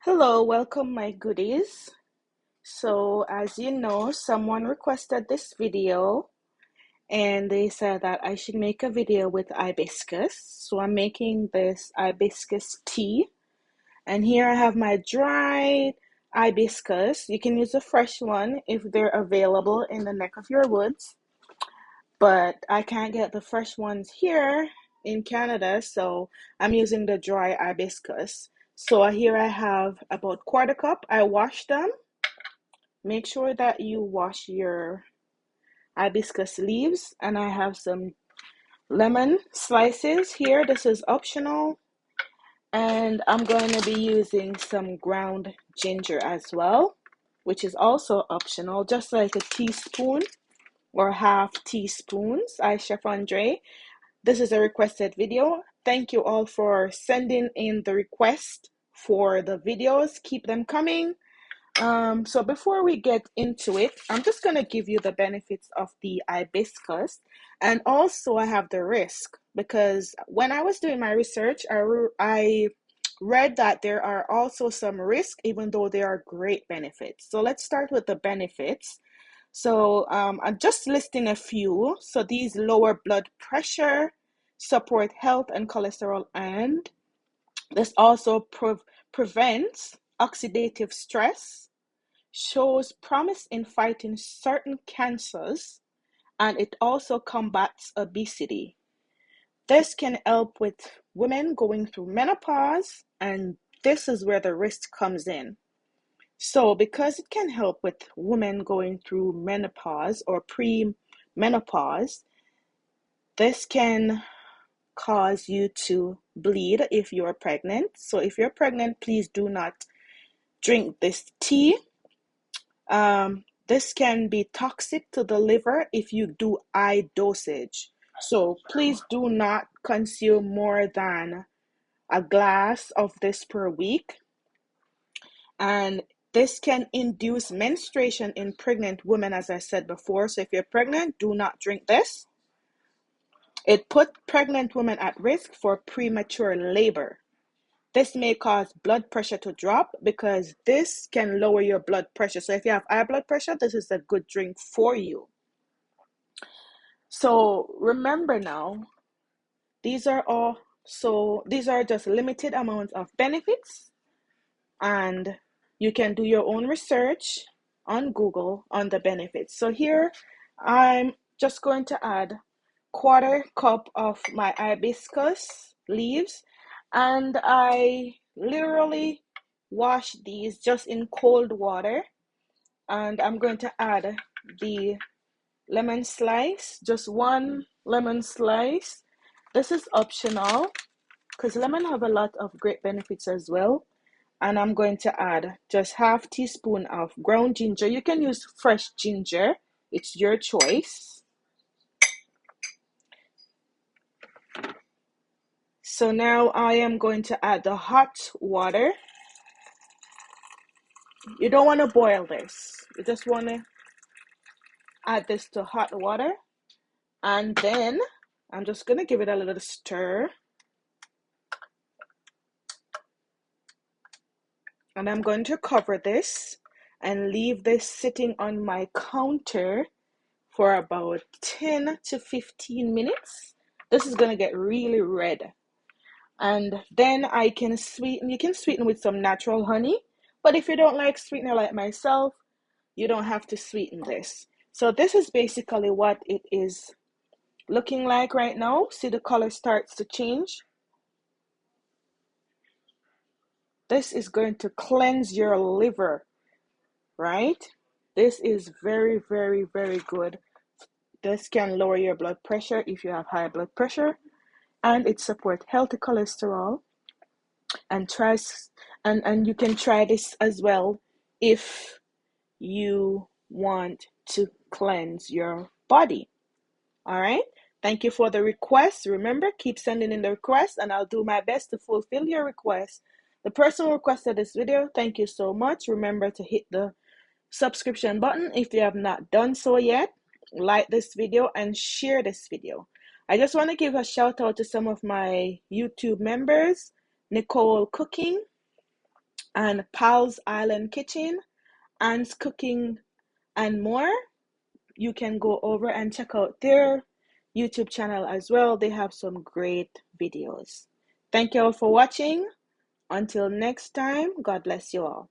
Hello, welcome my goodies. So as you know, someone requested this video and they said that I should make a video with hibiscus. So I'm making this hibiscus tea. And here I have my dried hibiscus. You can use a fresh one if they're available in the neck of your woods. But I can't get the fresh ones here in Canada, so I'm using the dry hibiscus. So here I have about quarter cup. I washed them. Make sure that you wash your hibiscus leaves, and I have some lemon slices here. This is optional, and I'm going to be using some ground ginger as well, which is also optional, just like a teaspoon or half teaspoons. I Chef Andre. This is a requested video. Thank you all for sending in the request for the videos. Keep them coming. So before we get into it, I'm just going to give you the benefits of the hibiscus. And also I have the risk because when I was doing my research, I read that there are also some risks, even though there are great benefits. So let's start with the benefits. So I'm just listing a few. So these lower blood pressure, support health and cholesterol, and this also prevents oxidative stress, shows promise in fighting certain cancers, and it also combats obesity. This can help with women going through menopause, and this is where the risk comes in. So, because it can help with women going through menopause or pre-menopause, this can cause you to bleed if you're pregnant. So, if you're pregnant, please do not drink this tea. This can be toxic to the liver if you do high dosage. So, please do not consume more than a glass of this per week. And this can induce menstruation in pregnant women, as I said before. So if you're pregnant, do not drink this. It puts pregnant women at risk for premature labor. This may cause blood pressure to drop because this can lower your blood pressure. So if you have high blood pressure, this is a good drink for you. So remember now, these are just limited amounts of benefits, and you can do your own research on Google on the benefits. So here I'm just going to add quarter cup of my hibiscus leaves, and I literally wash these just in cold water, and I'm going to add the lemon slice, just one lemon slice. This is optional because lemon have a lot of great benefits as well. And I'm going to add just half teaspoon of ground ginger. You can use fresh ginger. It's your choice. So now I am going to add the hot water. You don't want to boil this. You just want to add this to hot water. And then I'm just going to give it a little stir. And I'm going to cover this and leave this sitting on my counter for about 10 to 15 minutes. This is going to get really red. And then I can sweeten. You can sweeten with some natural honey. But if you don't like sweetener like myself, you don't have to sweeten this. So this is basically what it is looking like right now. See, the color starts to change. This is going to cleanse your liver, right? This is very, very, very good. This can lower your blood pressure if you have high blood pressure, and it supports healthy cholesterol. And you can try this as well if you want to cleanse your body. All right. Thank you for the request. Remember, keep sending in the request, and I'll do my best to fulfill your request. The person who requested this video, thank you so much. Remember to hit the subscription button if you have not done so yet. Like this video and share this video. I just want to give a shout out to some of my YouTube members. Nicole Cooking, and Pal's Island Kitchen, Anne's Cooking, and more. You can go over and check out their YouTube channel as well. They have some great videos. Thank you all for watching. Until next time, God bless you all.